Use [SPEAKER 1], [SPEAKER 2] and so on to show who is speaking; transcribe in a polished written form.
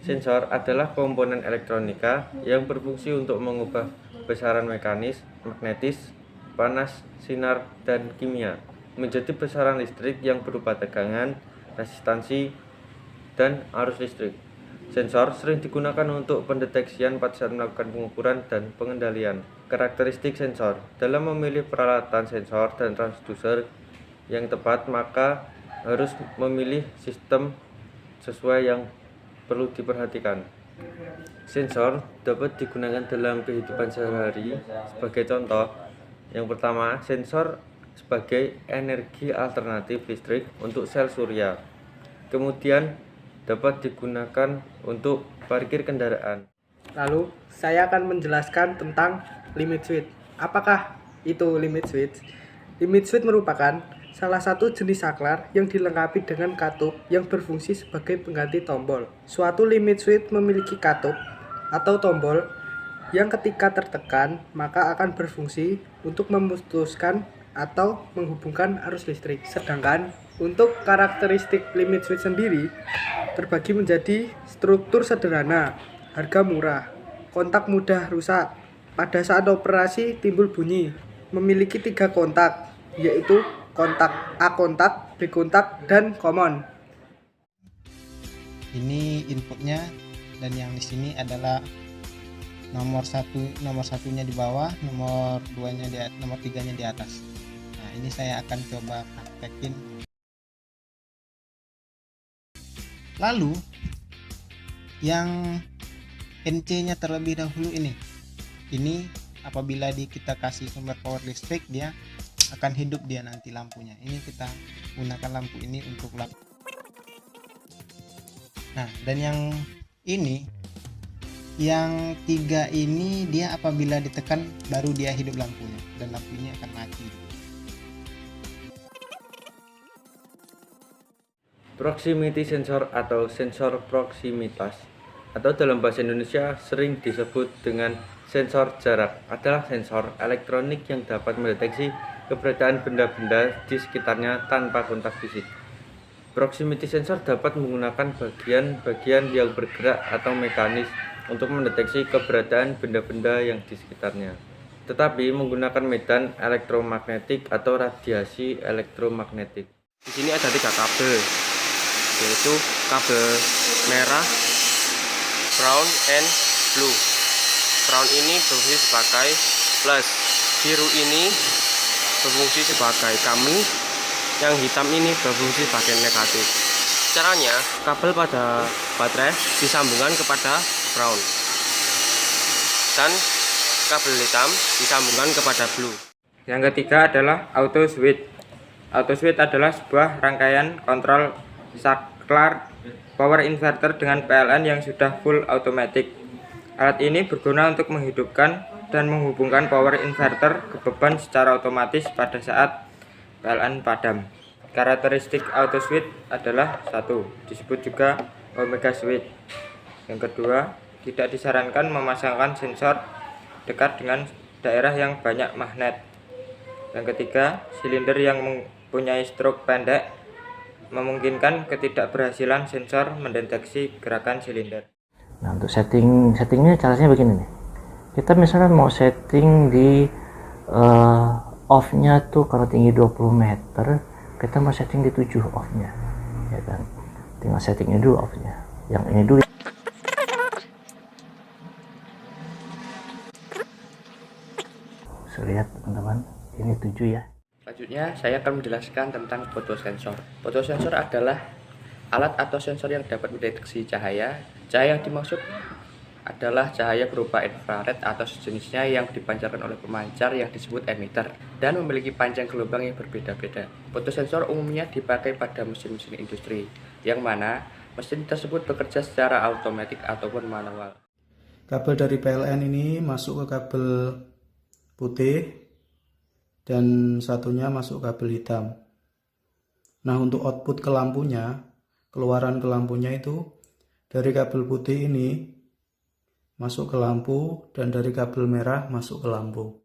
[SPEAKER 1] Sensor adalah komponen elektronika yang berfungsi untuk mengubah besaran mekanis, magnetis, panas, sinar, dan kimia menjadi besaran listrik yang berupa tegangan, resistansi, dan arus listrik. Sensor sering digunakan untuk pendeteksian pada saat melakukan pengukuran dan pengendalian. Karakteristik sensor: dalam memilih peralatan sensor dan transducer yang tepat, maka harus memilih sistem sesuai yang perlu diperhatikan. Sensor dapat digunakan dalam kehidupan sehari-hari. Sebagai contoh, yang pertama, sensor sebagai energi alternatif listrik untuk sel surya. Kemudian dapat digunakan untuk parkir kendaraan.
[SPEAKER 2] Lalu, saya akan menjelaskan tentang limit switch. Apakah itu limit switch? Limit switch merupakan salah satu jenis saklar yang dilengkapi dengan katup yang berfungsi sebagai pengganti tombol. Suatu limit switch memiliki katup atau tombol yang ketika tertekan maka akan berfungsi untuk memutuskan atau menghubungkan arus listrik. Sedangkan untuk karakteristik limit switch sendiri terbagi menjadi struktur sederhana, harga murah, kontak mudah rusak, pada saat operasi timbul bunyi, memiliki 3 kontak, yaitu kontak A kontak, B kontak, dan common.
[SPEAKER 3] Ini inputnya, dan yang di sini adalah nomor satunya di bawah, nomor 3-nya di atas. Nah, ini saya akan coba praktekin. Lalu yang NC-nya terlebih dahulu ini apabila kita kasih sumber power listrik, dia akan hidup dia nanti lampunya. Ini kita gunakan lampu ini untuk lampu. Nah, dan yang 3 ini dia apabila ditekan baru dia hidup lampunya, dan lampunya akan mati.
[SPEAKER 1] Proximity sensor atau sensor proximitas, atau dalam bahasa Indonesia sering disebut dengan sensor jarak, adalah sensor elektronik yang dapat mendeteksi keberadaan benda-benda di sekitarnya tanpa kontak fisik. Proximity sensor dapat menggunakan bagian-bagian yang bergerak atau mekanis untuk mendeteksi keberadaan benda-benda yang di sekitarnya, tetapi menggunakan medan elektromagnetik atau radiasi elektromagnetik.
[SPEAKER 4] Di sini ada 3 kabel, yaitu kabel merah, brown, and blue. Brown ini berfungsi sebagai plus, biru ini berfungsi sebagai kami, yang hitam ini berfungsi sebagai negatif. Caranya, kabel pada baterai disambungkan kepada brown, dan kabel hitam disambungkan kepada blue.
[SPEAKER 1] Yang ketiga adalah auto switch. Auto switch adalah sebuah rangkaian kontrol saklar power inverter dengan PLN yang sudah full automatic. Alat ini berguna untuk menghidupkan dan menghubungkan power inverter ke beban secara otomatis pada saat PLN padam. Karakteristik auto switch adalah 1. Disebut juga omega switch. Yang kedua, tidak disarankan memasangkan sensor dekat dengan daerah yang banyak magnet. Yang ketiga, silinder yang mempunyai stroke pendek memungkinkan ketidakberhasilan sensor mendeteksi gerakan silinder.
[SPEAKER 5] Nah, untuk settingnya caranya begini nih. Kita misalnya mau setting di off-nya tuh kalau tinggi 20 meter, kita mau setting di 7 off-nya, ya kan? Tinggal settingnya dulu off-nya. Yang ini dulu. Bisa lihat teman-teman, ini 7 ya.
[SPEAKER 4] Selanjutnya, saya akan menjelaskan tentang fotosensor. Fotosensor adalah alat atau sensor yang dapat mendeteksi cahaya. Cahaya yang dimaksud adalah cahaya berupa infrared atau sejenisnya yang dipancarkan oleh pemancar yang disebut emitter dan memiliki panjang gelombang yang berbeda-beda. Fotosensor umumnya dipakai pada mesin-mesin industri, yang mana mesin tersebut bekerja secara otomatis ataupun manual.
[SPEAKER 6] Kabel dari PLN ini masuk ke kabel putih dan satunya masuk kabel hitam. Nah, untuk output ke lampunya, keluaran ke lampunya itu dari kabel putih ini masuk ke lampu dan dari kabel merah masuk ke lampu.